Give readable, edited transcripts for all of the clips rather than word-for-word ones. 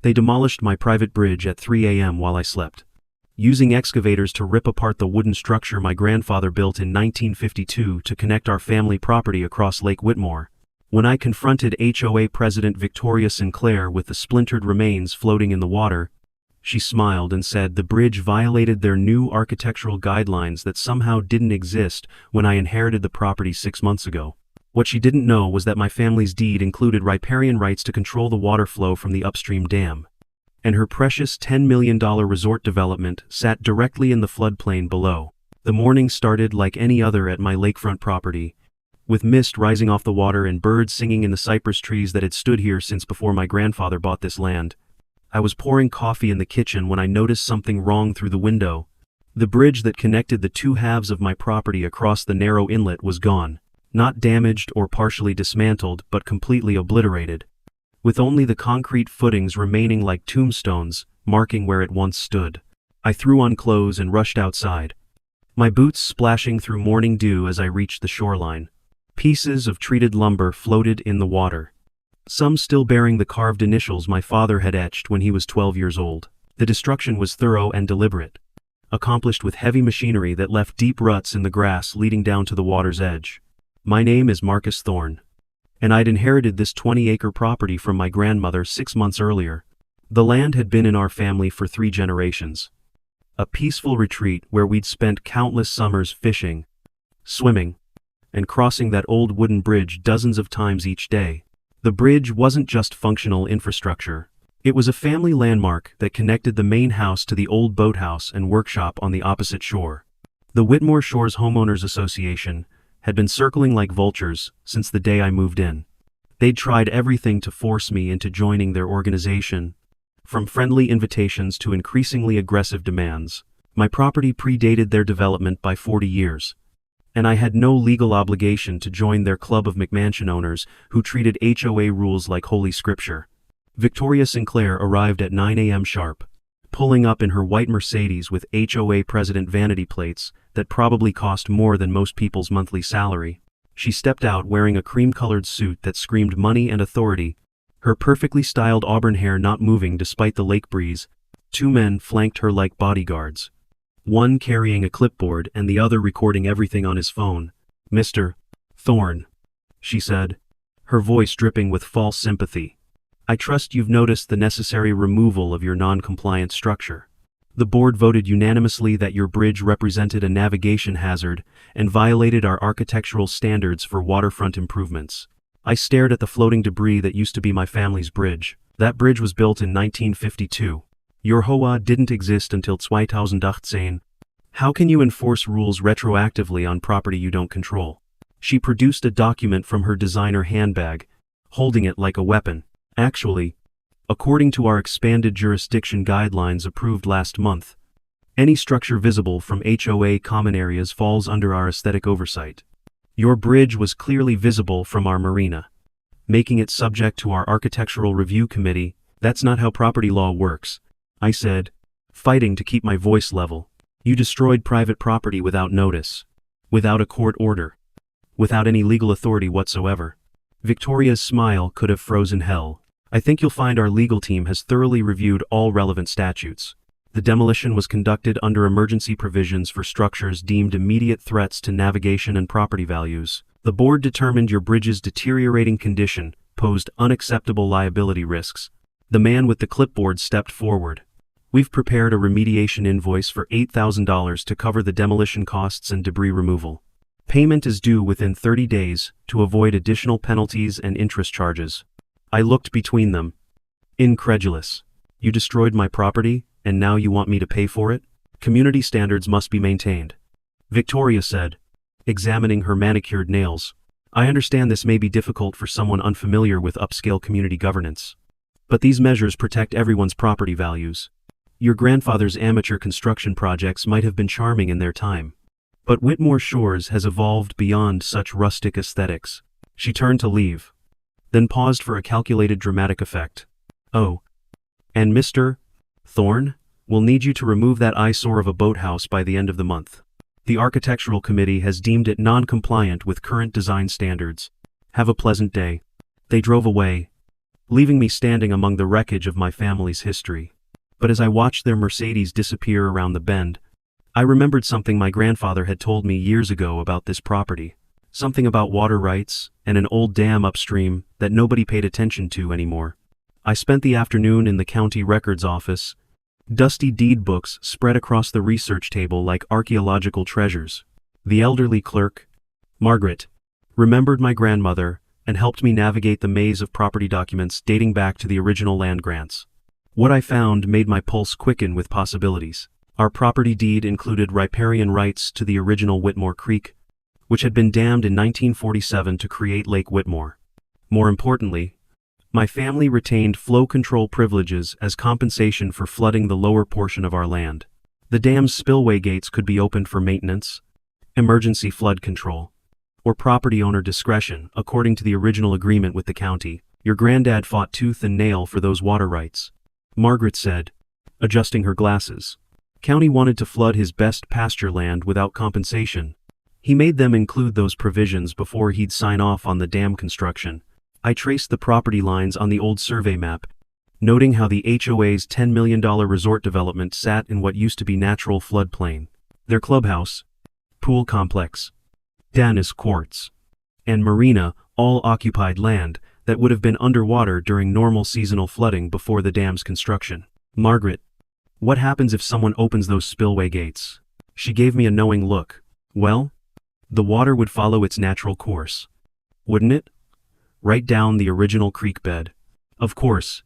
They demolished my private bridge at 3 a.m. while I slept, using excavators to rip apart the wooden structure my grandfather built in 1952 to connect our family property across Lake Whitmore. When I confronted HOA President Victoria Sinclair with the splintered remains floating in the water, she smiled and said the bridge violated their new architectural guidelines that somehow didn't exist when I inherited the property 6 months ago. What she didn't know was that my family's deed included riparian rights to control the water flow from the upstream dam, and her precious $10 million resort development sat directly in the floodplain below. The morning started like any other at my lakefront property, with mist rising off the water and birds singing in the cypress trees that had stood here since before my grandfather bought this land. I was pouring coffee in the kitchen when I noticed something wrong through the window. The bridge that connected the two halves of my property across the narrow inlet was gone, not damaged or partially dismantled, but completely obliterated, with only the concrete footings remaining like tombstones, marking where it once stood. I threw on clothes and rushed outside, my boots splashing through morning dew as I reached the shoreline. Pieces of treated lumber floated in the water, some still bearing the carved initials my father had etched when he was 12 years old. The destruction was thorough and deliberate, accomplished with heavy machinery that left deep ruts in the grass leading down to the water's edge. My name is Marcus Thorne, and I'd inherited this 20-acre property from my grandmother 6 months earlier. The land had been in our family for 3 generations, a peaceful retreat where we'd spent countless summers fishing, swimming, and crossing that old wooden bridge dozens of times each day. The bridge wasn't just functional infrastructure. It was a family landmark that connected the main house to the old boathouse and workshop on the opposite shore. The Whitmore Shores Homeowners Association had been circling like vultures since the day I moved in. They'd tried everything to force me into joining their organization, from friendly invitations to increasingly aggressive demands. My property predated their development by 40 years. And I had no legal obligation to join their club of McMansion owners who treated HOA rules like holy scripture. Victoria Sinclair arrived at 9 a.m. sharp, pulling up in her white Mercedes with HOA president vanity plates that probably cost more than most people's monthly salary. She stepped out wearing a cream-colored suit that screamed money and authority, her perfectly styled auburn hair not moving despite the lake breeze. 2 men flanked her like bodyguards, one carrying a clipboard and the other recording everything on his phone. "Mr. Thorne," she said, her voice dripping with false sympathy, "I trust you've noticed the necessary removal of your non-compliant structure. The board voted unanimously that your bridge represented a navigation hazard and violated our architectural standards for waterfront improvements." I stared at the floating debris that used to be my family's bridge. That bridge was built in 1952. Your HOA didn't exist until 2018. How can you enforce rules retroactively on property you don't control? She produced a document from her designer handbag, holding it like a weapon. "Actually, according to our expanded jurisdiction guidelines approved last month, any structure visible from HOA common areas falls under our aesthetic oversight. Your bridge was clearly visible from our marina, making it subject to our architectural review committee. That's not how property law works," I said, fighting to keep my voice level. "You destroyed private property without notice, without a court order, without any legal authority whatsoever." Victoria's smile could have frozen hell. "I think you'll find our legal team has thoroughly reviewed all relevant statutes. The demolition was conducted under emergency provisions for structures deemed immediate threats to navigation and property values. The board determined your bridge's deteriorating condition posed unacceptable liability risks." The man with the clipboard stepped forward. "We've prepared a remediation invoice for $8,000 to cover the demolition costs and debris removal. Payment is due within 30 days to avoid additional penalties and interest charges." I looked between them, incredulous. "You destroyed my property, and now you want me to pay for it? Community standards must be maintained," Victoria said, examining her manicured nails. "I understand this may be difficult for someone unfamiliar with upscale community governance, but these measures protect everyone's property values. Your grandfather's amateur construction projects might have been charming in their time, but Whitmore Shores has evolved beyond such rustic aesthetics." She turned to leave, then paused for a calculated dramatic effect. "Oh, and Mr. Thorne, we'll need you to remove that eyesore of a boathouse by the end of the month. The architectural committee has deemed it non-compliant with current design standards. Have a pleasant day." They drove away, leaving me standing among the wreckage of my family's history. But as I watched their Mercedes disappear around the bend, I remembered something my grandfather had told me years ago about this property. Something about water rights and an old dam upstream that nobody paid attention to anymore. I spent the afternoon in the county records office. Dusty deed books spread across the research table like archaeological treasures. The elderly clerk, Margaret, remembered my grandmother and helped me navigate the maze of property documents dating back to the original land grants. What I found made my pulse quicken with possibilities. Our property deed included riparian rights to the original Whitmore Creek, which had been dammed in 1947 to create Lake Whitmore. More importantly, my family retained flow control privileges as compensation for flooding the lower portion of our land. The dam's spillway gates could be opened for maintenance, emergency flood control, or property owner discretion, according to the original agreement with the county. Your granddad fought tooth and nail for those water rights, Margaret said, adjusting her glasses. County wanted to flood his best pasture land without compensation. He made them include those provisions before he'd sign off on the dam construction. I traced the property lines on the old survey map, noting how the HOA's $10 million resort development sat in what used to be natural floodplain. Their clubhouse, pool complex, tennis courts, and marina all occupied land that would have been underwater during normal seasonal flooding before the dam's construction. Margaret, what happens if someone opens those spillway gates? She gave me a knowing look. Well, the water would follow its natural course, wouldn't it? Right down the original creek bed. Of course,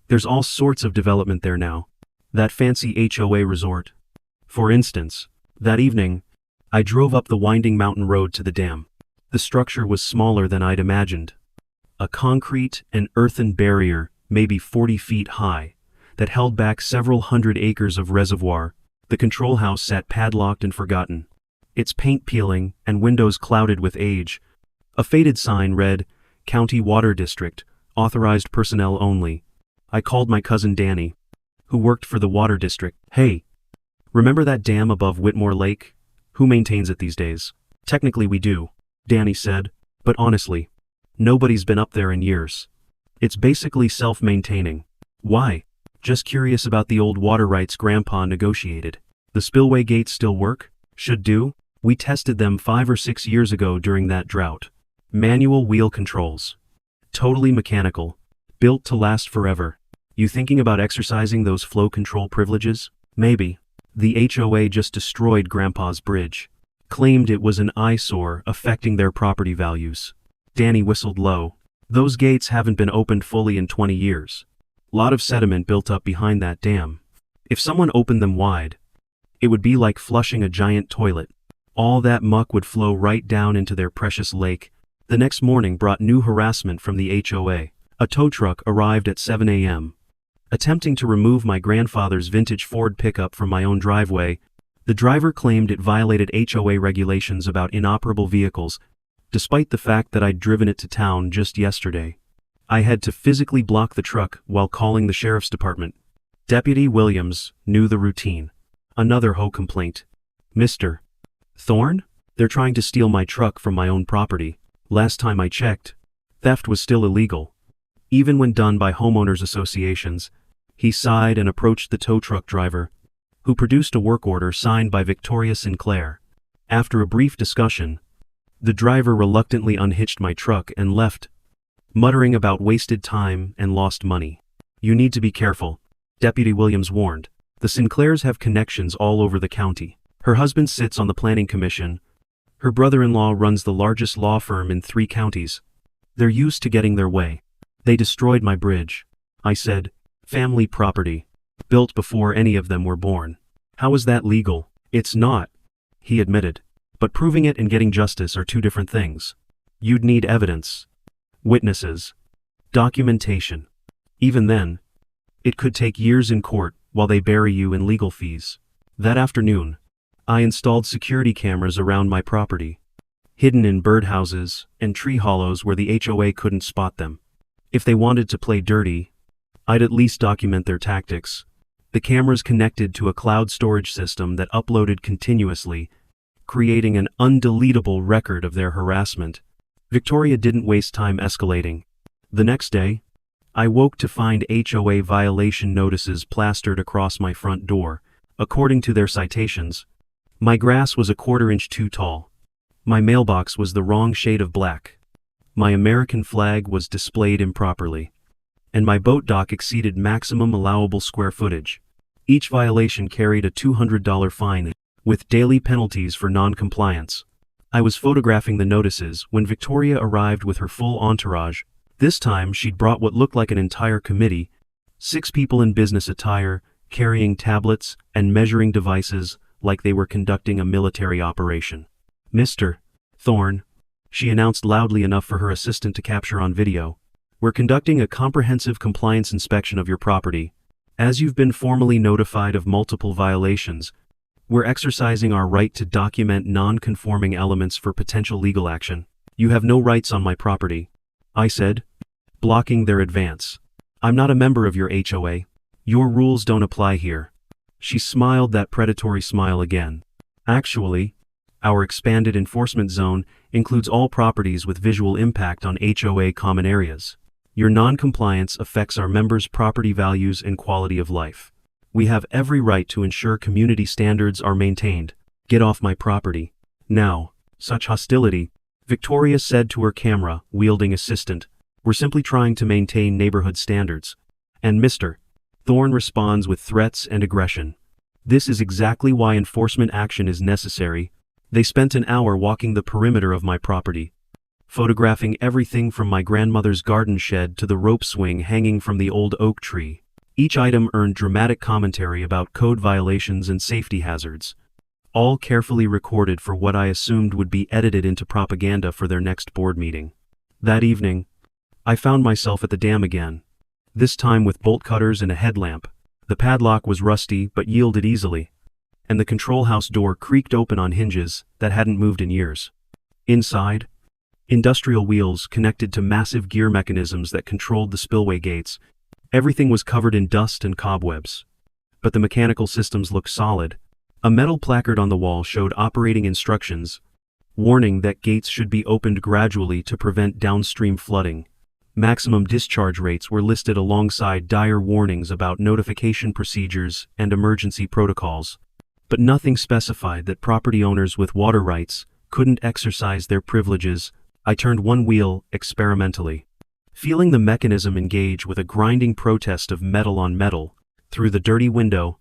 there's all sorts of development there now. That fancy HOA resort. For instance, that evening, I drove up the winding mountain road to the dam. The structure was smaller than I'd imagined. A concrete and earthen barrier, maybe 40 feet high, that held back several hundred acres of reservoir. The control house sat padlocked and forgotten, its paint peeling and windows clouded with age. A faded sign read, County Water District, authorized personnel only. I called my cousin Danny, who worked for the water district. Hey, remember that dam above Whitmore Lake? Who maintains it these days? Technically we do, Danny said, but honestly, nobody's been up there in years. It's basically self-maintaining. Why? Just curious about the old water rights Grandpa negotiated. The spillway gates still work? Should do. We tested them 5 or 6 years ago during that drought. Manual wheel controls. Totally mechanical. Built to last forever. You thinking about exercising those flow control privileges? Maybe. The HOA just destroyed Grandpa's bridge. Claimed it was an eyesore affecting their property values. Danny whistled low. Those gates haven't been opened fully in 20 years. Lot of sediment built up behind that dam. If someone opened them wide, it would be like flushing a giant toilet. All that muck would flow right down into their precious lake. The next morning brought new harassment from the HOA. A tow truck arrived at 7 a.m. Attempting to remove my grandfather's vintage Ford pickup from my own driveway. The driver claimed it violated HOA regulations about inoperable vehicles, despite the fact that I'd driven it to town just yesterday. I had to physically block the truck while calling the sheriff's department. Deputy Williams knew the routine. Another HOA complaint. Mr. Thorne? They're trying to steal my truck from my own property. Last time I checked, theft was still illegal. Even when done by homeowners associations. He sighed and approached the tow truck driver, who produced a work order signed by Victoria Sinclair. After a brief discussion, the driver reluctantly unhitched my truck and left, muttering about wasted time and lost money. You need to be careful, Deputy Williams warned. The Sinclairs have connections all over the county. Her husband sits on the planning commission. Her brother-in-law runs the largest law firm in 3 counties. They're used to getting their way. They destroyed my bridge. I said, family property. Built before any of them were born. How is that legal? It's not, he admitted. But proving it and getting justice are 2 different things. You'd need evidence. Witnesses. Documentation. Even then, it could take years in court while they bury you in legal fees. That afternoon, I installed security cameras around my property, hidden in birdhouses and tree hollows where the HOA couldn't spot them. If they wanted to play dirty, I'd at least document their tactics. The cameras connected to a cloud storage system that uploaded continuously, creating an undeletable record of their harassment. Victoria didn't waste time escalating. The next day, I woke to find HOA violation notices plastered across my front door. According to their citations, my grass was a quarter-inch too tall. My mailbox was the wrong shade of black. My American flag was displayed improperly. And my boat dock exceeded maximum allowable square footage. Each violation carried a $200 fine, with daily penalties for non-compliance. I was photographing the notices when Victoria arrived with her full entourage. This time she'd brought what looked like an entire committee, 6 people in business attire, carrying tablets and measuring devices like they were conducting a military operation. "Mr. Thorne," she announced loudly enough for her assistant to capture on video, "we're conducting a comprehensive compliance inspection of your property. As you've been formally notified of multiple violations, we're exercising our right to document non-conforming elements for potential legal action. You have no rights on my property," I said, blocking their advance. "I'm not a member of your HOA. Your rules don't apply here." She smiled that predatory smile again. "Actually, our expanded enforcement zone includes all properties with visual impact on HOA common areas. Your non-compliance affects our members' property values and quality of life. We have every right to ensure community standards are maintained. Get off my property. Now." Such hostility, Victoria said to her camera-wielding assistant. "We're simply trying to maintain neighborhood standards." And Mr. Thorne responds with threats and aggression. This is exactly why enforcement action is necessary. They spent an hour walking the perimeter of my property, photographing everything from my grandmother's garden shed to the rope swing hanging from the old oak tree. Each item earned dramatic commentary about code violations and safety hazards, all carefully recorded for what I assumed would be edited into propaganda for their next board meeting. That evening, I found myself at the dam again, this time with bolt cutters and a headlamp. The padlock was rusty but yielded easily, and the control house door creaked open on hinges that hadn't moved in years. Inside, industrial wheels connected to massive gear mechanisms that controlled the spillway gates. Everything was covered in dust and cobwebs, but the mechanical systems looked solid. A metal placard on the wall showed operating instructions, warning that gates should be opened gradually to prevent downstream flooding. Maximum discharge rates were listed alongside dire warnings about notification procedures and emergency protocols, but nothing specified that property owners with water rights couldn't exercise their privileges. I turned one wheel experimentally, feeling the mechanism engage with a grinding protest of metal on metal. Through the dirty window,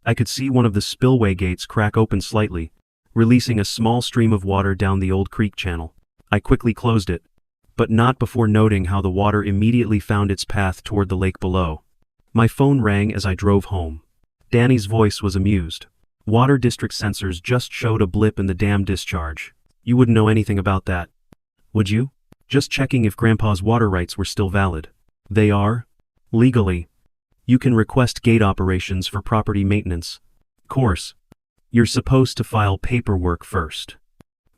I could see one of the spillway gates crack open slightly, releasing a small stream of water down the old creek channel. I quickly closed it, but not before noting how the water immediately found its path toward the lake below. My phone rang as I drove home. Danny's voice was amused. "Water district sensors just showed a blip in the dam discharge. You wouldn't know anything about that, would you? Just checking if Grandpa's water rights were still valid." "They are. Legally. You can request gate operations for property maintenance. Course. You're supposed to file paperwork first.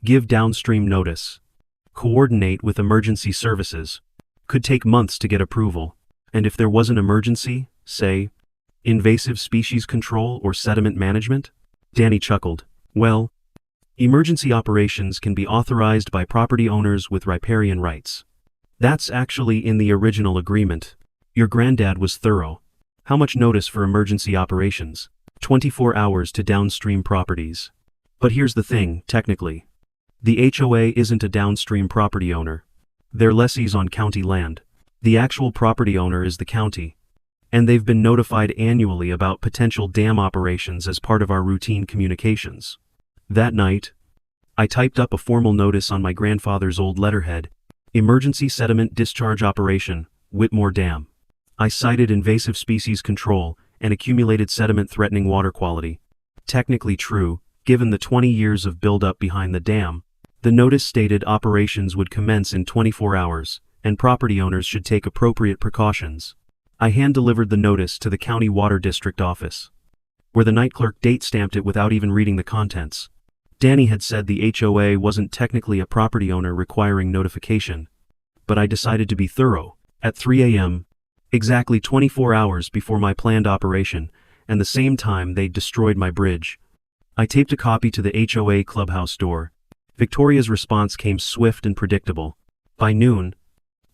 Give downstream notice. Coordinate with emergency services. Could take months to get approval. And if there was an emergency, say, invasive species control or sediment management?" Danny chuckled. "Well, emergency operations can be authorized by property owners with riparian rights. That's actually in the original agreement. Your granddad was thorough. How much notice for emergency operations?" 24 hours to downstream properties. But here's the thing, technically. The HOA isn't a downstream property owner. They're lessees on county land. The actual property owner is the county, and they've been notified annually about potential dam operations as part of our routine communications. That night, I typed up a formal notice on my grandfather's old letterhead: "Emergency Sediment Discharge Operation, Whitmore Dam." I cited invasive species control and accumulated sediment threatening water quality. Technically true, given the 20 years of buildup behind the dam. The notice stated operations would commence in 24 hours, and property owners should take appropriate precautions. I hand-delivered the notice to the county water district office, where the night clerk date-stamped it without even reading the contents. Danny had said the HOA wasn't technically a property owner requiring notification, but I decided to be thorough. At 3 a.m., exactly 24 hours before my planned operation, and the same time they'd destroyed my bridge, I taped a copy to the HOA clubhouse door. Victoria's response came swift and predictable. By noon,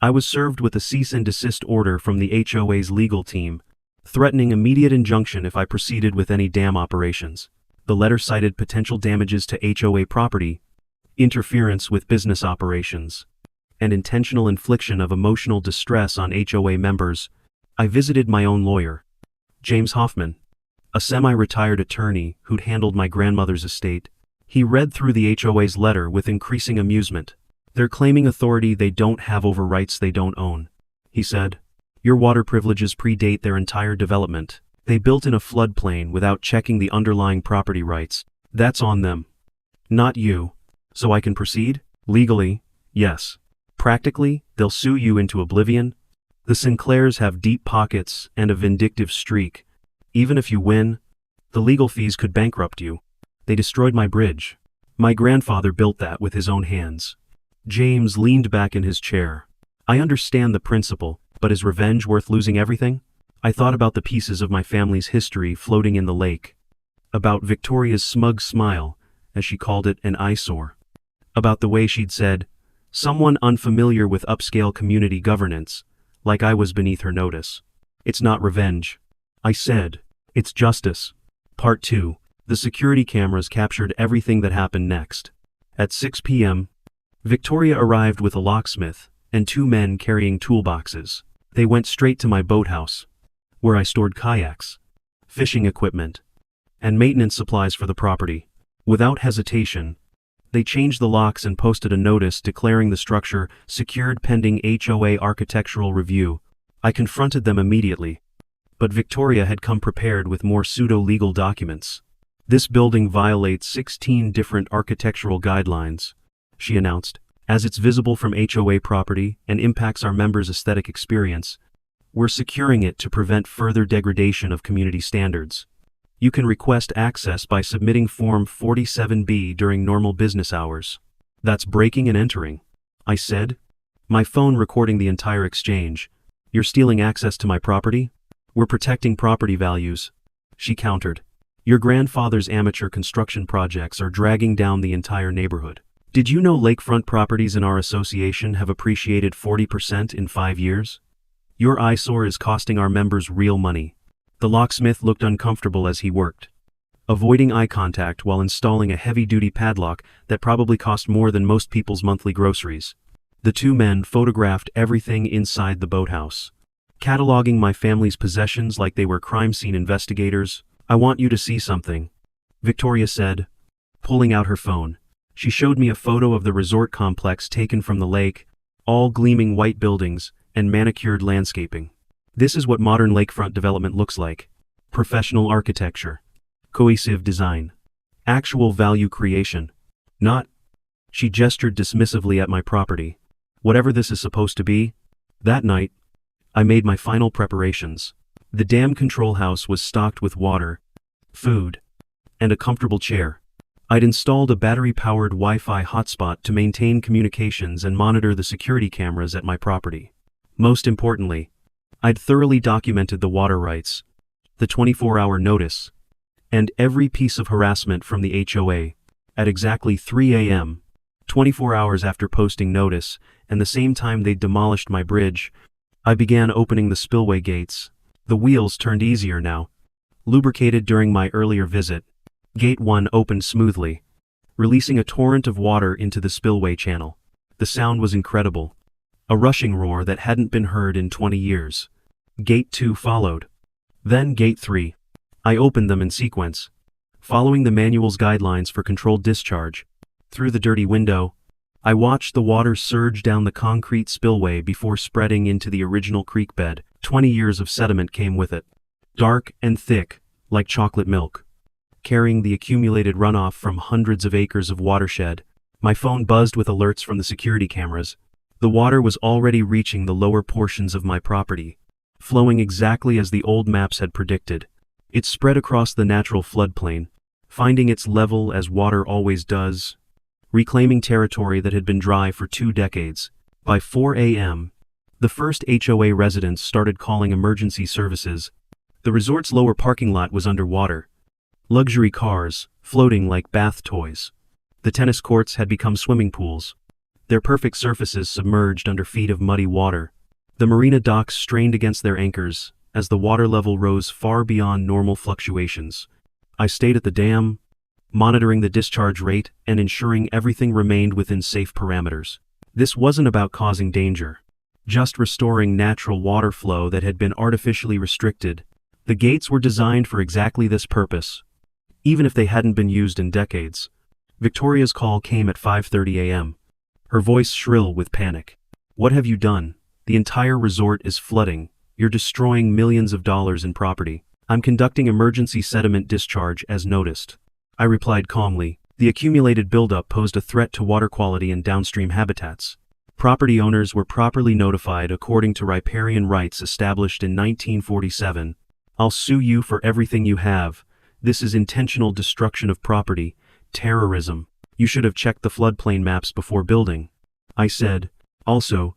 I was served with a cease and desist order from the HOA's legal team, threatening immediate injunction if I proceeded with any dam operations. The letter cited potential damages to HOA property, interference with business operations, and intentional infliction of emotional distress on HOA members. I visited my own lawyer, James Hoffman, a semi-retired attorney who'd handled my grandmother's estate. He read through the HOA's letter with increasing amusement. They're claiming authority they don't have over rights they don't own, he said. Your water privileges predate their entire development. They built in a floodplain without checking the underlying property rights. That's on them, not you. So I can proceed? Legally, yes. Practically, they'll sue you into oblivion. The Sinclairs have deep pockets and a vindictive streak. Even if you win, the legal fees could bankrupt you. They destroyed my bridge. My grandfather built that with his own hands. James leaned back in his chair. I understand the principle, but is revenge worth losing everything? I thought about the pieces of my family's history floating in the lake. About Victoria's smug smile, as she called it, an eyesore. About the way she'd said, someone unfamiliar with upscale community governance, like I was beneath her notice. It's not revenge, I said. It's justice. Part 2. The security cameras captured everything that happened next. At 6 p.m., Victoria arrived with a locksmith and 2 men carrying toolboxes. They went straight to my boathouse, where I stored kayaks, fishing equipment, and maintenance supplies for the property. Without hesitation, they changed the locks and posted a notice declaring the structure secured pending HOA architectural review. I confronted them immediately, but Victoria had come prepared with more pseudo-legal documents. This building violates 16 different architectural guidelines, she announced. As it's visible from HOA property and impacts our members' aesthetic experience, we're securing it to prevent further degradation of community standards. You can request access by submitting Form 47B during normal business hours. That's breaking and entering, I said, my phone recording the entire exchange. You're stealing access to my property? We're protecting property values, she countered. Your grandfather's amateur construction projects are dragging down the entire neighborhood. Did you know lakefront properties in our association have appreciated 40% in 5 years? Your eyesore is costing our members real money. The locksmith looked uncomfortable as he worked, avoiding eye contact while installing a heavy-duty padlock that probably cost more than most people's monthly groceries. The 2 men photographed everything inside the boathouse, cataloging my family's possessions like they were crime scene investigators. I want you to see something, Victoria said, pulling out her phone. She showed me a photo of the resort complex taken from the lake, all gleaming white buildings and manicured landscaping. This is what modern lakefront development looks like. Professional architecture, cohesive design, actual value creation. Not, she gestured dismissively at my property. Whatever this is supposed to be. That night, I made my final preparations. The dam control house was stocked with water, food, and a comfortable chair. I'd installed a battery-powered Wi-Fi hotspot to maintain communications and monitor the security cameras at my property. Most importantly, I'd thoroughly documented the water rights, the 24-hour notice, and every piece of harassment from the HOA. At exactly 3 a.m., 24 hours after posting notice, and the same time they'd demolished my bridge, I began opening the spillway gates. The wheels turned easier now. Lubricated during my earlier visit, Gate 1 opened smoothly, releasing a torrent of water into the spillway channel. The sound was incredible, a rushing roar that hadn't been heard in 20 years. Gate 2 followed. Then Gate 3. I opened them in sequence, following the manual's guidelines for controlled discharge. Through the dirty window, I watched the water surge down the concrete spillway before spreading into the original creek bed. 20 years of sediment came with it, dark and thick, like chocolate milk, carrying the accumulated runoff from hundreds of acres of watershed. My phone buzzed with alerts from the security cameras. The water was already reaching the lower portions of my property, flowing exactly as the old maps had predicted. It spread across the natural floodplain, finding its level as water always does, reclaiming territory that had been dry for 2 decades. By 4 a.m., the first HOA residents started calling emergency services. The resort's lower parking lot was underwater, luxury cars floating like bath toys. The tennis courts had become swimming pools. their perfect surfaces submerged under feet of muddy water. The marina docks strained against their anchors as the water level rose far beyond normal fluctuations. I stayed at the dam, monitoring the discharge rate and ensuring everything remained within safe parameters. This wasn't about causing danger, just restoring natural water flow that had been artificially restricted. The gates were designed for exactly this purpose, even if they hadn't been used in decades. Victoria's call came at 5:30 a.m., her voice shrill with panic. "What have you done? The entire resort is flooding. You're destroying millions of dollars in property." "I'm conducting emergency sediment discharge as noticed," I replied calmly. The accumulated buildup posed a threat to water quality and downstream habitats. Property owners were properly notified according to riparian rights established in 1947. "I'll sue you for everything you have. This is intentional destruction of property, terrorism. You should have checked the floodplain maps before building," I said. "Also,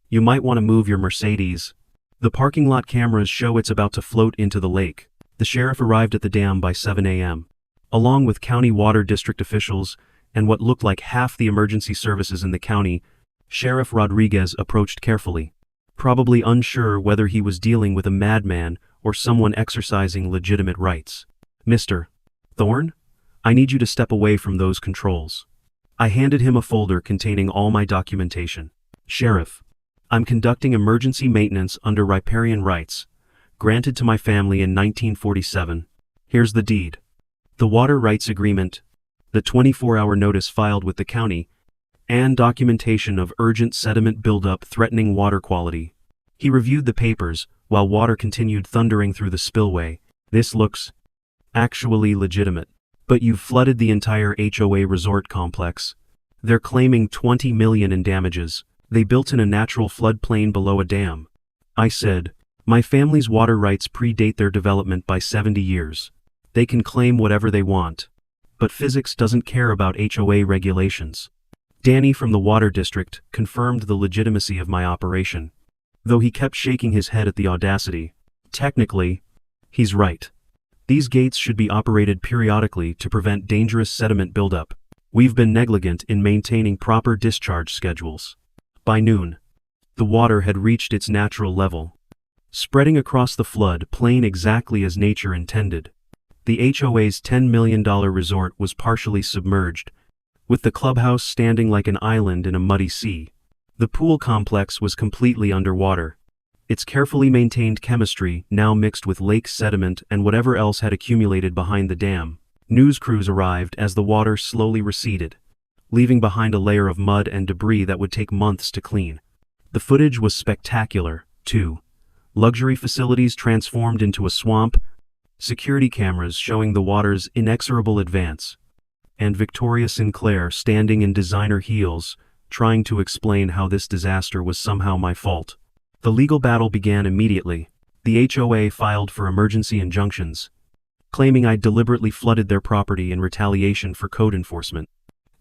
you might want to move your Mercedes. The parking lot cameras show it's about to float into the lake." The sheriff arrived at the dam by 7 a.m., along with county water district officials and what looked like half the emergency services in the county. Sheriff Rodriguez approached carefully, probably unsure whether he was dealing with a madman or someone exercising legitimate rights. "Mr. Thorne, I need you to step away from those controls." I handed him a folder containing all my documentation. "Sheriff, I'm conducting emergency maintenance under riparian rights, granted to my family in 1947. Here's the deed, the water rights agreement, the 24-hour notice filed with the county, and documentation of urgent sediment buildup threatening water quality." He reviewed the papers while water continued thundering through the spillway. "This looks actually legitimate. But you've flooded the entire HOA resort complex. They're claiming $20 million in damages. They built in a natural floodplain below a dam." I said, "My family's water rights predate their development by 70 years. They can claim whatever they want. But physics doesn't care about HOA regulations." Danny from the water district confirmed the legitimacy of my operation, though he kept shaking his head at the audacity. Technically, he's right. These gates should be operated periodically to prevent dangerous sediment buildup. We've been negligent in maintaining proper discharge schedules. By noon, the water had reached its natural level, spreading across the flood plain exactly as nature intended. The HOA's $10 million resort was partially submerged, with the clubhouse standing like an island in a muddy sea. The pool complex was completely underwater, its carefully maintained chemistry now mixed with lake sediment and whatever else had accumulated behind the dam. News crews arrived as the water slowly receded, leaving behind a layer of mud and debris that would take months to clean. The footage was spectacular, too. Luxury facilities transformed into a swamp, security cameras showing the water's inexorable advance, and Victoria Sinclair standing in designer heels, trying to explain how this disaster was somehow my fault. The legal battle began immediately. The HOA filed for emergency injunctions, claiming I'd deliberately flooded their property in retaliation for code enforcement.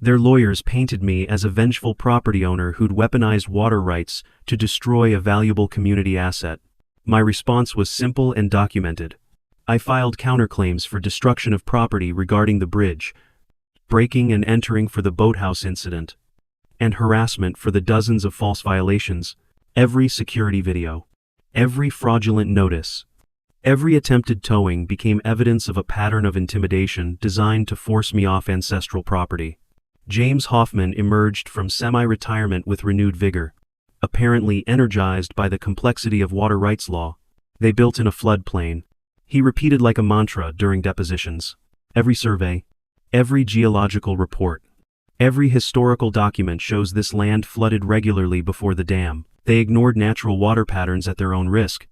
Their lawyers painted me as a vengeful property owner who'd weaponized water rights to destroy a valuable community asset. My response was simple and documented. I filed counterclaims for destruction of property regarding the bridge, breaking and entering for the boathouse incident, and harassment for the dozens of false violations. Every security video, every fraudulent notice, every attempted towing became evidence of a pattern of intimidation designed to force me off ancestral property. James Hoffman emerged from semi-retirement with renewed vigor, apparently energized by the complexity of water rights law. "They built in a floodplain," he repeated like a mantra during depositions. "Every survey, every geological report, every historical document shows this land flooded regularly before the dam. They ignored natural water patterns at their own risk."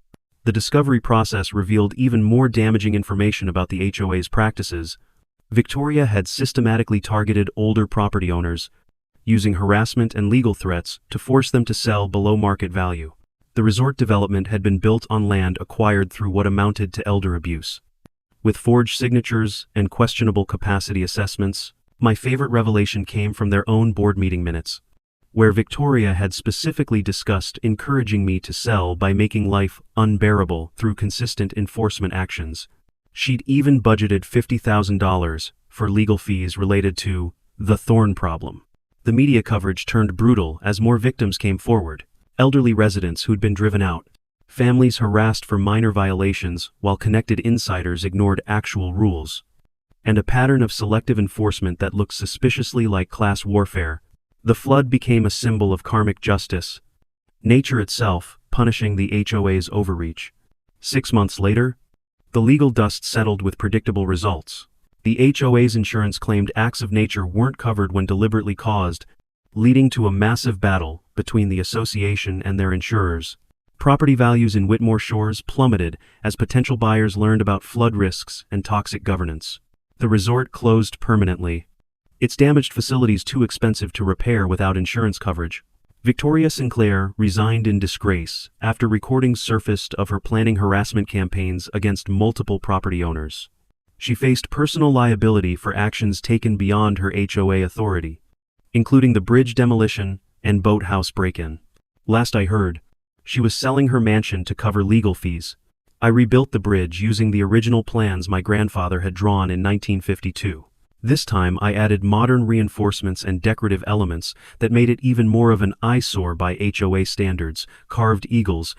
The discovery process revealed even more damaging information about the HOA's practices. Victoria had systematically targeted older property owners, using harassment and legal threats to force them to sell below market value. The resort development had been built on land acquired through what amounted to elder abuse. With forged signatures and questionable capacity assessments, my favorite revelation came from their own board meeting minutes, where Victoria had specifically discussed encouraging me to sell by making life unbearable through consistent enforcement actions. She'd even budgeted $50,000 for legal fees related to the Thorne problem. The media coverage turned brutal as more victims came forward. Elderly residents who'd been driven out. Families harassed for minor violations while connected insiders ignored actual rules. And a pattern of selective enforcement that looked suspiciously like class warfare. The flood became a symbol of karmic justice. Nature itself, punishing the HOA's overreach. 6 months later, the legal dust settled with predictable results. The HOA's insurance claimed acts of nature weren't covered when deliberately caused, leading to a massive battle between the association and their insurers. Property values in Whitmore Shores plummeted as potential buyers learned about flood risks and toxic governance. The resort closed permanently. Its damaged facilities too expensive to repair without insurance coverage. Victoria Sinclair resigned in disgrace after recordings surfaced of her planning harassment campaigns against multiple property owners. She faced personal liability for actions taken beyond her HOA authority, including the bridge demolition and boathouse break-in. Last I heard, she was selling her mansion to cover legal fees. I rebuilt the bridge using the original plans my grandfather had drawn in 1952. This time I added modern reinforcements and decorative elements that made it even more of an eyesore by HOA standards: carved eagles,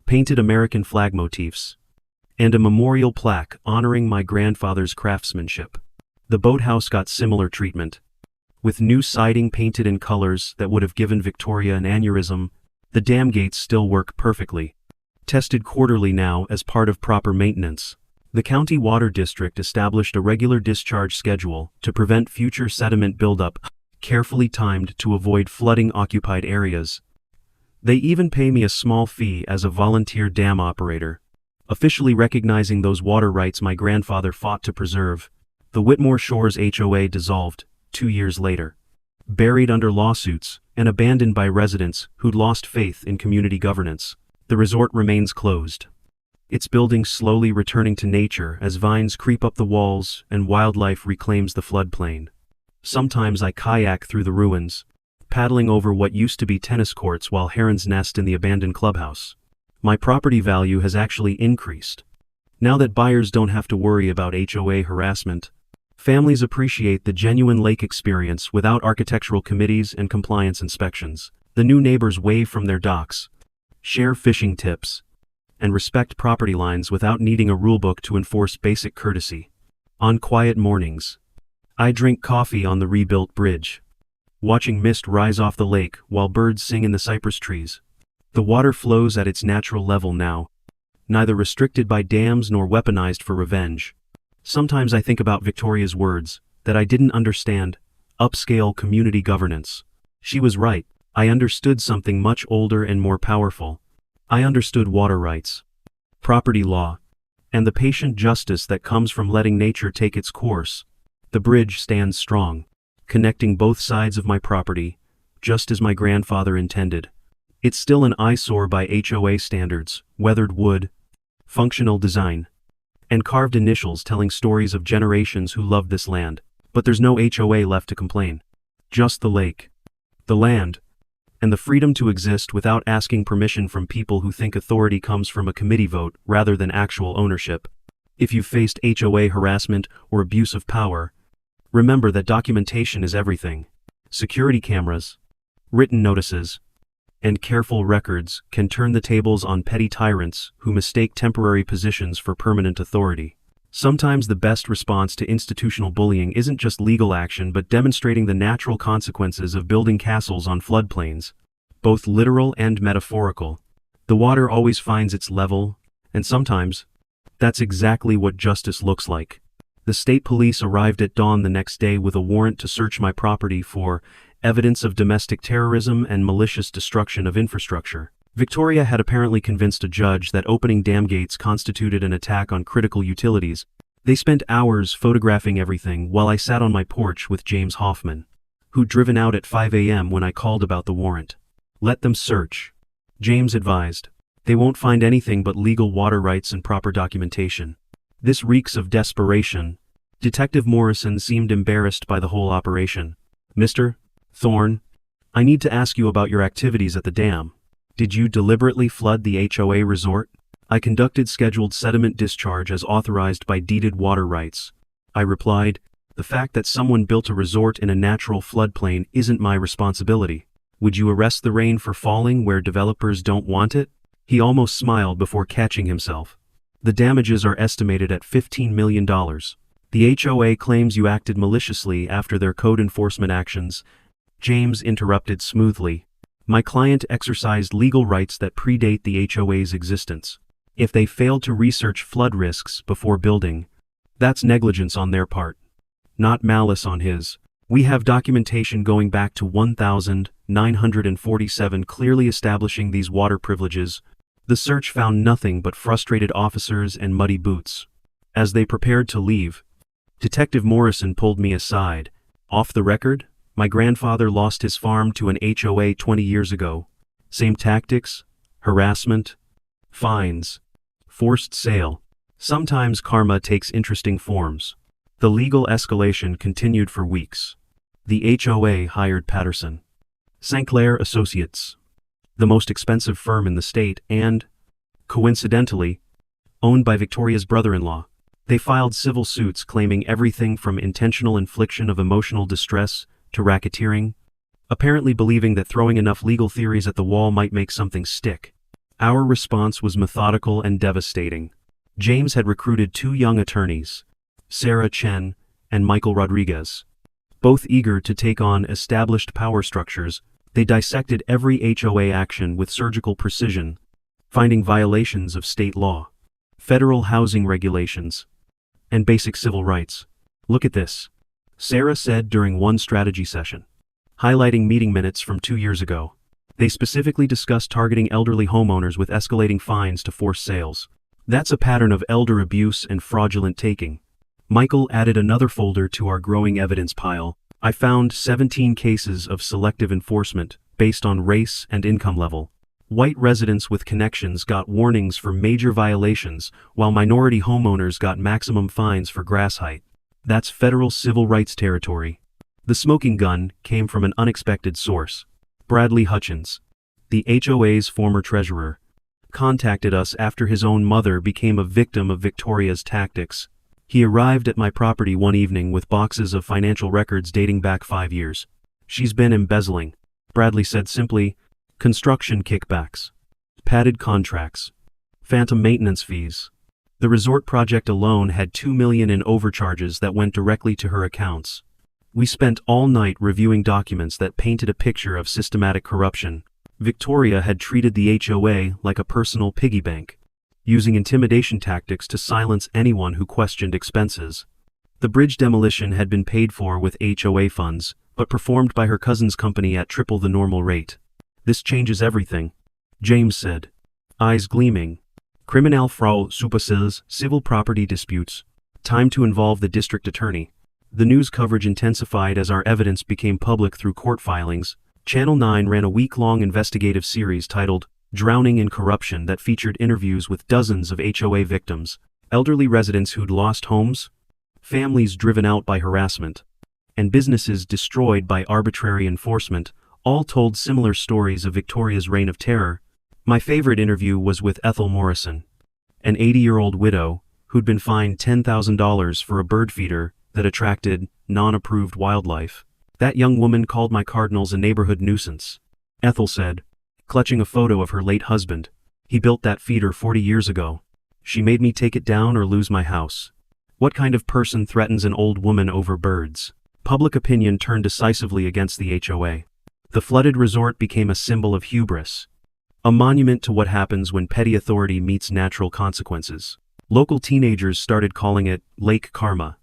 painted American flag motifs, and a memorial plaque honoring my grandfather's craftsmanship. The boathouse got similar treatment. With new siding painted in colors that would have given Victoria an aneurysm, the dam gates still work perfectly. Tested quarterly now as part of proper maintenance. The County Water District established a regular discharge schedule to prevent future sediment buildup, carefully timed to avoid flooding occupied areas. They even pay me a small fee as a volunteer dam operator, officially recognizing those water rights my grandfather fought to preserve. The Whitmore Shores HOA dissolved 2 years later, buried under lawsuits and abandoned by residents who'd lost faith in community governance. The resort remains closed, its buildings slowly returning to nature as vines creep up the walls and wildlife reclaims the floodplain. Sometimes I kayak through the ruins, paddling over what used to be tennis courts while herons nest in the abandoned clubhouse. My property value has actually increased. Now that buyers don't have to worry about HOA harassment, families appreciate the genuine lake experience without architectural committees and compliance inspections. The new neighbors wave from their docks, share fishing tips, and respect property lines without needing a rulebook to enforce basic courtesy. On quiet mornings, I drink coffee on the rebuilt bridge, watching mist rise off the lake while birds sing in the cypress trees. The water flows at its natural level now, neither restricted by dams nor weaponized for revenge. Sometimes I think about Victoria's words, that I didn't understand upscale community governance. She was right. I understood something much older and more powerful. I understood water rights, property law, and the patient justice that comes from letting nature take its course. The bridge stands strong, connecting both sides of my property, just as my grandfather intended. It's still an eyesore by HOA standards: weathered wood, functional design, and carved initials telling stories of generations who loved this land. But there's no HOA left to complain. Just the lake, the land, and the freedom to exist without asking permission from people who think authority comes from a committee vote rather than actual ownership. If you've faced HOA harassment or abuse of power, remember that documentation is everything. Security cameras, written notices, and careful records can turn the tables on petty tyrants who mistake temporary positions for permanent authority. Sometimes the best response to institutional bullying isn't just legal action but demonstrating the natural consequences of building castles on floodplains, both literal and metaphorical. The water always finds its level, and sometimes, that's exactly what justice looks like. The state police arrived at dawn the next day with a warrant to search my property for evidence of domestic terrorism and malicious destruction of infrastructure. Victoria had apparently convinced a judge that opening dam gates constituted an attack on critical utilities. They spent hours photographing everything while I sat on my porch with James Hoffman, who'd driven out at 5 a.m. when I called about the warrant. Let them search, James advised. They won't find anything but legal water rights and proper documentation. This reeks of desperation. Detective Morrison seemed embarrassed by the whole operation. Mr. Thorne, I need to ask you about your activities at the dam. Did you deliberately flood the HOA resort? I conducted scheduled sediment discharge as authorized by deeded water rights, I replied, The fact that someone built a resort in a natural floodplain isn't my responsibility. Would you arrest the rain for falling where developers don't want it? He almost smiled before catching himself. The damages are estimated at $15 million. The HOA claims you acted maliciously after their code enforcement actions. James interrupted smoothly. My client exercised legal rights that predate the HOA's existence. If they failed to research flood risks before building, that's negligence on their part, not malice on his. We have documentation going back to 1947 clearly establishing these water privileges. The search found nothing but frustrated officers and muddy boots. As they prepared to leave, Detective Morrison pulled me aside. Off the record, my grandfather lost his farm to an HOA 20 years ago. Same tactics, harassment, fines, forced sale. Sometimes karma takes interesting forms. The legal escalation continued for weeks. The HOA hired Patterson, St. Clair Associates, the most expensive firm in the state and, coincidentally, owned by Victoria's brother-in-law. They filed civil suits claiming everything from intentional infliction of emotional distress to racketeering, apparently believing that throwing enough legal theories at the wall might make something stick. Our response was methodical and devastating. James had recruited 2 young attorneys, Sarah Chen and Michael Rodriguez. Both eager to take on established power structures, they dissected every HOA action with surgical precision, finding violations of state law, federal housing regulations, and basic civil rights. Look at this, Sarah said during one strategy session, highlighting meeting minutes from 2 years ago. They specifically discussed targeting elderly homeowners with escalating fines to force sales. That's a pattern of elder abuse and fraudulent taking. Michael added another folder to our growing evidence pile. I found 17 cases of selective enforcement based on race and income level. White residents with connections got warnings for major violations, while minority homeowners got maximum fines for grass height. That's federal civil rights territory. The smoking gun came from an unexpected source. Bradley Hutchins, the HOA's former treasurer, contacted us after his own mother became a victim of Victoria's tactics. He arrived at my property one evening with boxes of financial records dating back 5 years. She's been embezzling, Bradley said simply. Construction kickbacks, padded contracts, phantom maintenance fees. The resort project alone had $2 million in overcharges that went directly to her accounts. We spent all night reviewing documents that painted a picture of systematic corruption. Victoria had treated the HOA like a personal piggy bank, using intimidation tactics to silence anyone who questioned expenses. The bridge demolition had been paid for with HOA funds, but performed by her cousin's company at triple the normal rate. This changes everything, James said, eyes gleaming. Kriminalfrau Supercils, civil property disputes. Time to involve the district attorney. The news coverage intensified as our evidence became public through court filings. Channel 9 ran a week-long investigative series titled Drowning in Corruption that featured interviews with dozens of HOA victims, elderly residents who'd lost homes, families driven out by harassment, and businesses destroyed by arbitrary enforcement, all told similar stories of Victoria's reign of terror. My favorite interview was with Ethel Morrison, an 80-year-old widow who'd been fined $10,000 for a bird feeder that attracted non-approved wildlife. That young woman called my cardinals a neighborhood nuisance, Ethel said, clutching a photo of her late husband. He built that feeder 40 years ago. She made me take it down or lose my house. What kind of person threatens an old woman over birds? Public opinion turned decisively against the HOA. The flooded resort became a symbol of hubris, a monument to what happens when petty authority meets natural consequences. Local teenagers started calling it Lake Karma,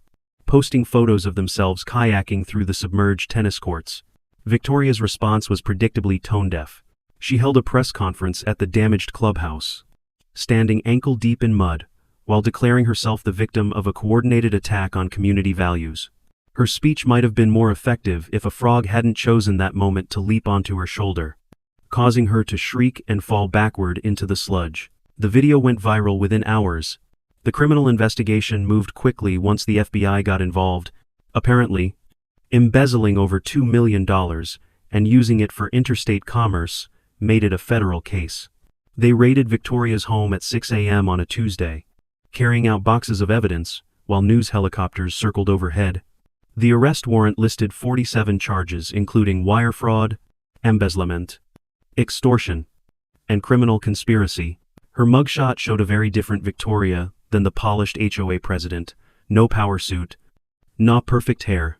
posting photos of themselves kayaking through the submerged tennis courts. Victoria's response was predictably tone-deaf. She held a press conference at the damaged clubhouse, standing ankle-deep in mud, while declaring herself the victim of a coordinated attack on community values. Her speech might have been more effective if a frog hadn't chosen that moment to leap onto her shoulder, causing her to shriek and fall backward into the sludge. The video went viral within hours. The criminal investigation moved quickly once the FBI got involved, apparently embezzling over $2 million and using it for interstate commerce made it a federal case. They raided Victoria's home at 6 a.m. on a Tuesday, carrying out boxes of evidence while news helicopters circled overhead. The arrest warrant listed 47 charges including wire fraud, embezzlement, extortion, and criminal conspiracy. Her mugshot showed a very different Victoria than the polished HOA president. No power suit, no perfect hair.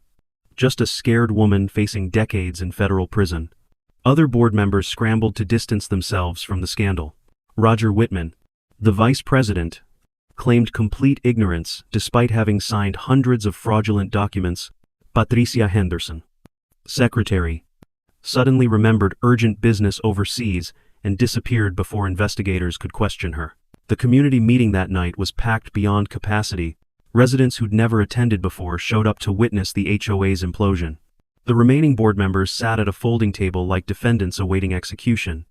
Just a scared woman facing decades in federal prison. Other board members scrambled to distance themselves from the scandal. Roger Whitman, the vice president, claimed complete ignorance despite having signed hundreds of fraudulent documents. Patricia Henderson, secretary, suddenly remembered urgent business overseas and disappeared before investigators could question her. The community meeting that night was packed beyond capacity. Residents who'd never attended before showed up to witness the HOA's implosion. The remaining board members sat at a folding table like defendants awaiting execution.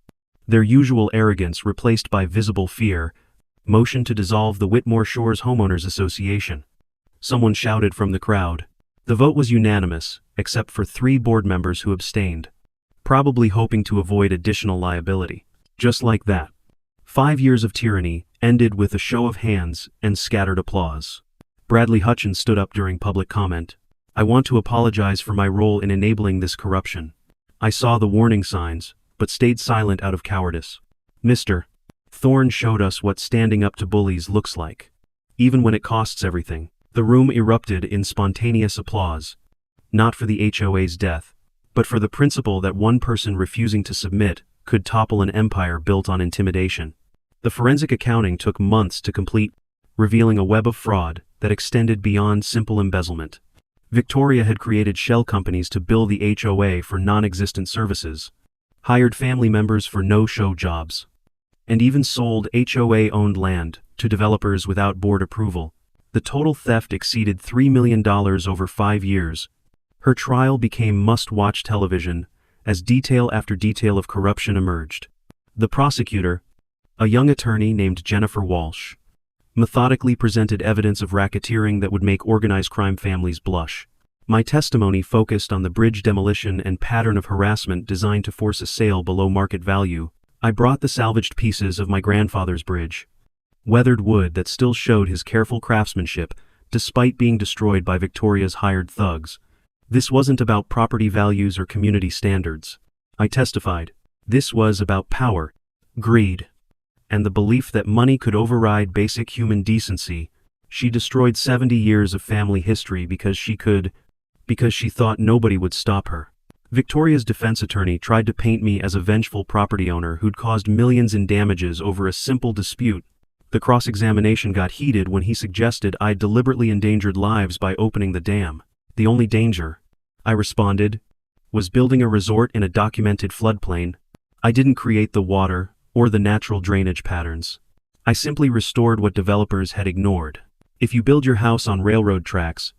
Their usual arrogance replaced by visible fear. Motion to dissolve the Whitmore Shores Homeowners Association. Someone shouted from the crowd. The vote was unanimous, except for 3 board members who abstained, probably hoping to avoid additional liability. Just like that, 5 years of tyranny ended with a show of hands and scattered applause. Bradley Hutchins stood up during public comment. I want to apologize for my role in enabling this corruption. I saw the warning signs, but stayed silent out of cowardice. Mr. Thorne showed us what standing up to bullies looks like. Even when it costs everything. The room erupted in spontaneous applause. Not for the HOA's death, but for the principle that one person refusing to submit could topple an empire built on intimidation. The forensic accounting took months to complete, revealing a web of fraud that extended beyond simple embezzlement. Victoria had created shell companies to bill the HOA for non-existent services, hired family members for no-show jobs, and even sold HOA-owned land to developers without board approval. The total theft exceeded $3 million over 5 years. Her trial became must-watch television as detail after detail of corruption emerged. The prosecutor, a young attorney named Jennifer Walsh, methodically presented evidence of racketeering that would make organized crime families blush. My testimony focused on the bridge demolition and pattern of harassment designed to force a sale below market value. I brought the salvaged pieces of my grandfather's bridge, weathered wood that still showed his careful craftsmanship despite being destroyed by Victoria's hired thugs. This wasn't about property values or community standards. I testified. This was about power, greed, and the belief that money could override basic human decency. She destroyed 70 years of family history because she thought nobody would stop her. Victoria's defense attorney tried to paint me as a vengeful property owner who'd caused millions in damages over a simple dispute. The cross-examination got heated when he suggested I'd deliberately endangered lives by opening the dam. The only danger, I responded, was building a resort in a documented floodplain. I didn't create the water or the natural drainage patterns. I simply restored what developers had ignored. If you build your house on railroad tracks,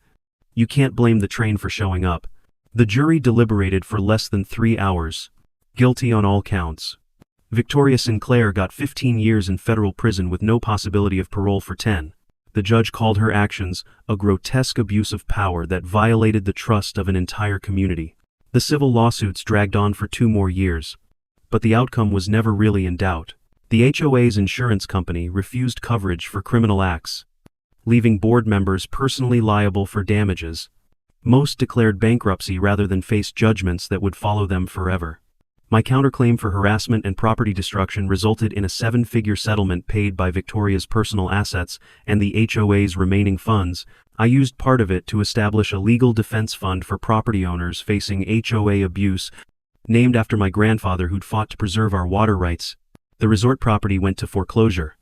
you can't blame the train for showing up. The jury deliberated for less than 3 hours. Guilty on all counts. Victoria Sinclair got 15 years in federal prison with no possibility of parole for 10. The judge called her actions a grotesque abuse of power that violated the trust of an entire community. The civil lawsuits dragged on for 2 more years, but the outcome was never really in doubt. The HOA's insurance company refused coverage for criminal acts, leaving board members personally liable for damages. Most declared bankruptcy rather than face judgments that would follow them forever. My counterclaim for harassment and property destruction resulted in a 7-figure settlement paid by Victoria's personal assets and the HOA's remaining funds. I used part of it to establish a legal defense fund for property owners facing HOA abuse, named after my grandfather who'd fought to preserve our water rights. The resort property went to foreclosure,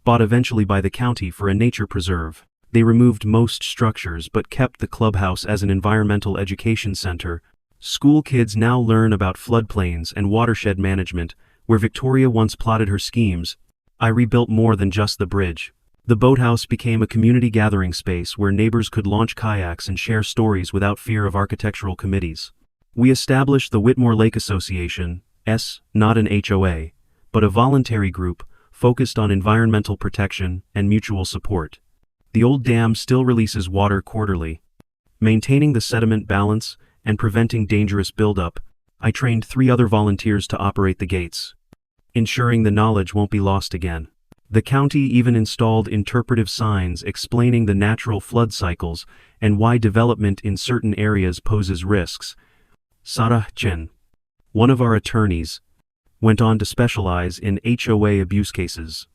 bought eventually by the county for a nature preserve. They removed most structures but kept the clubhouse as an environmental education center. School kids now learn about floodplains and watershed management, where Victoria once plotted her schemes. I rebuilt more than just the bridge. The boathouse became a community gathering space where neighbors could launch kayaks and share stories without fear of architectural committees. We established the Whitmore Lake Association, not an HOA, but a voluntary group focused on environmental protection and mutual support. The old dam still releases water quarterly. Maintaining the sediment balance and preventing dangerous buildup, I trained 3 other volunteers to operate the gates, ensuring the knowledge won't be lost again. The county even installed interpretive signs explaining the natural flood cycles and why development in certain areas poses risks. Sarah Chen, one of our attorneys, went on to specialize in HOA abuse cases.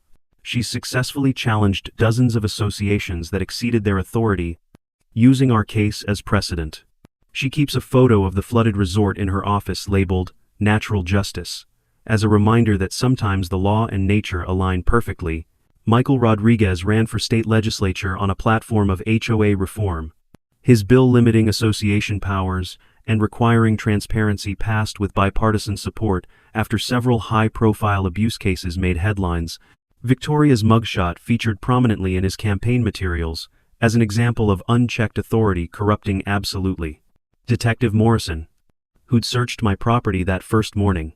She successfully challenged dozens of associations that exceeded their authority, using our case as precedent. She keeps a photo of the flooded resort in her office labeled "Natural Justice," as a reminder that sometimes the law and nature align perfectly. Michael Rodriguez ran for state legislature on a platform of HOA reform. His bill limiting association powers and requiring transparency passed with bipartisan support after several high-profile abuse cases made headlines. Victoria's mugshot featured prominently in his campaign materials as an example of unchecked authority corrupting absolutely. Detective Morrison, who'd searched my property that first morning,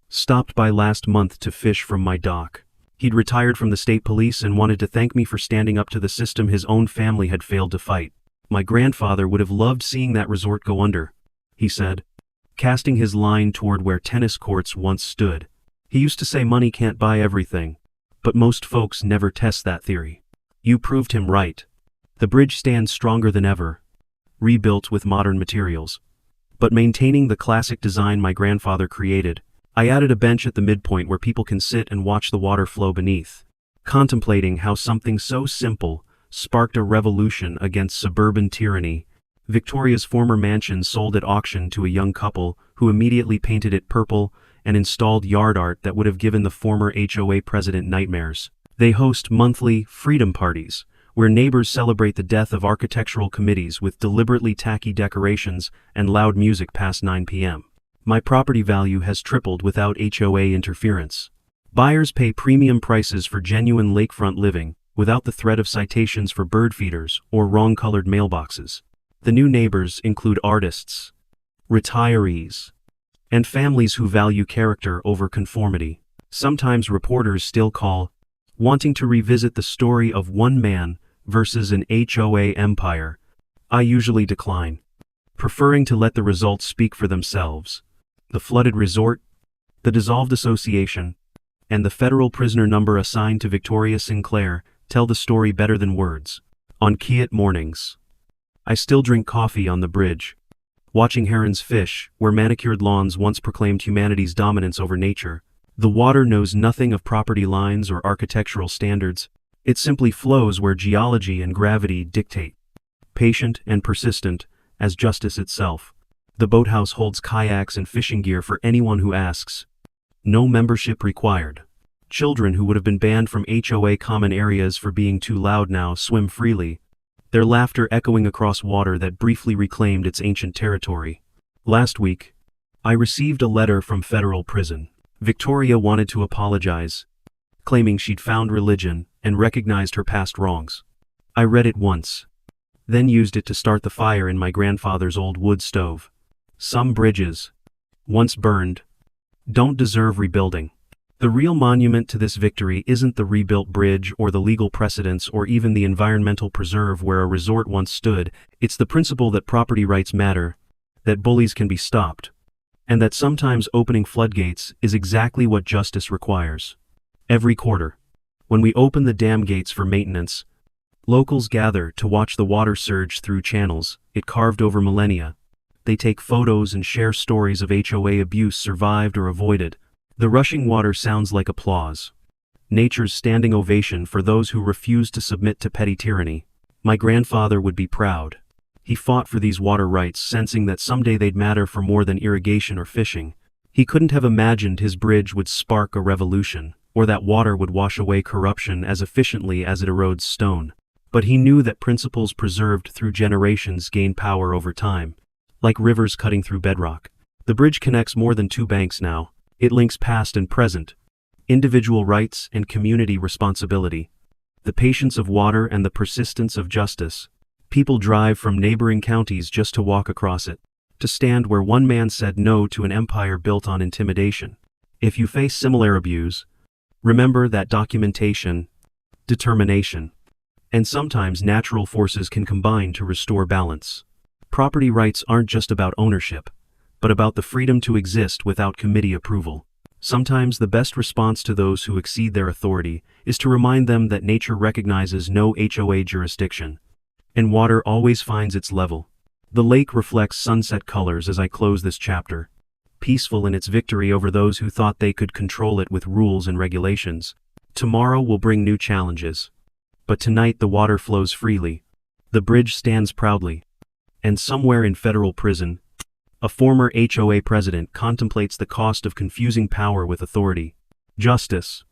stopped by last month to fish from my dock. He'd retired from the state police and wanted to thank me for standing up to the system his own family had failed to fight. My grandfather would have loved seeing that resort go under, he said, casting his line toward where tennis courts once stood. He used to say money can't buy everything, but most folks never test that theory. You proved him right. The bridge stands stronger than ever, rebuilt with modern materials, but maintaining the classic design my grandfather created. I added a bench at the midpoint where people can sit and watch the water flow beneath, contemplating how something so simple sparked a revolution against suburban tyranny. Victoria's former mansion sold at auction to a young couple who immediately painted it purple and installed yard art that would have given the former HOA president nightmares. They host monthly freedom parties, where neighbors celebrate the death of architectural committees with deliberately tacky decorations and loud music past 9 p.m. My property value has tripled without HOA interference. Buyers pay premium prices for genuine lakefront living, without the threat of citations for bird feeders or wrong-colored mailboxes. The new neighbors include artists, retirees, and families who value character over conformity. Sometimes reporters still call, wanting to revisit the story of one man versus an HOA empire. I usually decline, preferring to let the results speak for themselves. The flooded resort, the dissolved association, and the federal prisoner number assigned to Victoria Sinclair tell the story better than words. On quiet mornings, I still drink coffee on the bridge, watching herons fish where manicured lawns once proclaimed humanity's dominance over nature. The water knows nothing of property lines or architectural standards. It simply flows where geology and gravity dictate. Patient and persistent as justice itself. The boathouse holds kayaks and fishing gear for anyone who asks. No membership required. Children who would have been banned from HOA common areas for being too loud now swim freely, their laughter echoing across water that briefly reclaimed its ancient territory. Last week, I received a letter from federal prison. Victoria wanted to apologize, claiming she'd found religion and recognized her past wrongs. I read it once, then used it to start the fire in my grandfather's old wood stove. Some bridges, once burned, don't deserve rebuilding. The real monument to this victory isn't the rebuilt bridge or the legal precedents or even the environmental preserve where a resort once stood. It's the principle that property rights matter, that bullies can be stopped, and that sometimes opening floodgates is exactly what justice requires. Every quarter, when we open the dam gates for maintenance, locals gather to watch the water surge through channels it carved over millennia. They take photos and share stories of HOA abuse survived or avoided. The rushing water sounds like applause, nature's standing ovation for those who refuse to submit to petty tyranny. My grandfather would be proud. He fought for these water rights, sensing that someday they'd matter for more than irrigation or fishing. He couldn't have imagined his bridge would spark a revolution, or that water would wash away corruption as efficiently as it erodes stone. But he knew that principles preserved through generations gain power over time, like rivers cutting through bedrock. The bridge connects more than two banks now. It links past and present, individual rights and community responsibility. The patience of water and the persistence of justice. People drive from neighboring counties just to walk across it, to stand where one man said no to an empire built on intimidation. If you face similar abuse, remember that documentation, determination, and sometimes natural forces can combine to restore balance. Property rights aren't just about ownership, but about the freedom to exist without committee approval. Sometimes the best response to those who exceed their authority is to remind them that nature recognizes no HOA jurisdiction, and water always finds its level. The lake reflects sunset colors as I close this chapter, peaceful in its victory over those who thought they could control it with rules and regulations. Tomorrow will bring new challenges. But tonight the water flows freely. The bridge stands proudly. And somewhere in federal prison, a former HOA president contemplates the cost of confusing power with authority. Justice,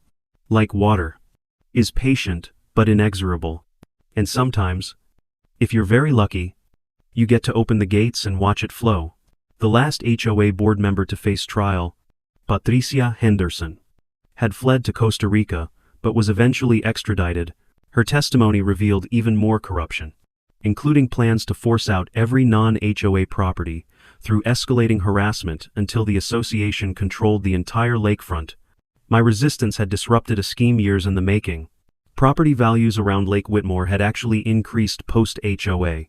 like water, is patient but inexorable. And sometimes, if you're very lucky, you get to open the gates and watch it flow. The last HOA board member to face trial, Patricia Henderson, had fled to Costa Rica but was eventually extradited. Her testimony revealed even more corruption, including plans to force out every non-HOA property through escalating harassment until the association controlled the entire lakefront. My resistance had disrupted a scheme years in the making. Property values around Lake Whitmore had actually increased post-HOA,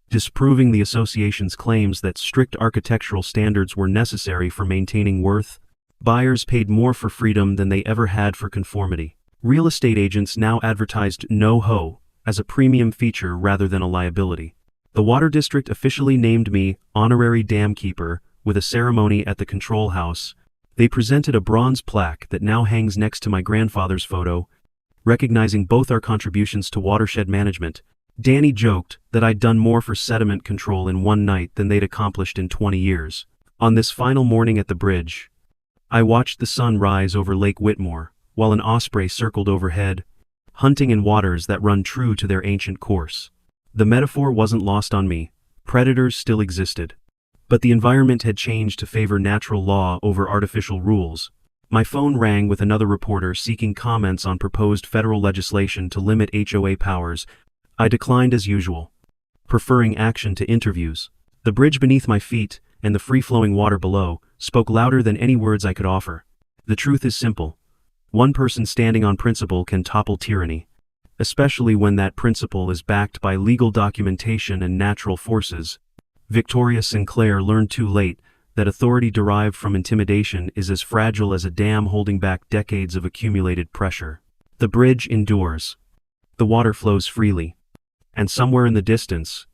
disproving the association's claims that strict architectural standards were necessary for maintaining worth. Buyers paid more for freedom than they ever had for conformity. Real estate agents now advertised no-ho as a premium feature rather than a liability. The Water District officially named me honorary dam keeper with a ceremony at the control house. They presented a bronze plaque that now hangs next to my grandfather's photo, recognizing both our contributions to watershed management. Danny joked that I'd done more for sediment control in one night than they'd accomplished in 20 years. On this final morning at the bridge, I watched the sun rise over Lake Whitmore, while an osprey circled overhead, hunting in waters that run true to their ancient course. The metaphor wasn't lost on me. Predators still existed. But the environment had changed to favor natural law over artificial rules. My phone rang with another reporter seeking comments on proposed federal legislation to limit HOA powers. I declined as usual, preferring action to interviews. The bridge beneath my feet, and the free-flowing water below, spoke louder than any words I could offer. The truth is simple. One person standing on principle can topple tyranny, especially when that principle is backed by legal documentation and natural forces. Victoria Sinclair learned too late that authority derived from intimidation is as fragile as a dam holding back decades of accumulated pressure. The bridge endures. The water flows freely. And somewhere in the distance,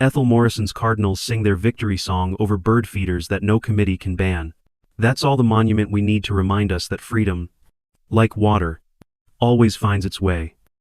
Ethel Morrison's Cardinals sing their victory song over bird feeders that no committee can ban. That's all the monument we need to remind us that freedom, like water, always finds its way.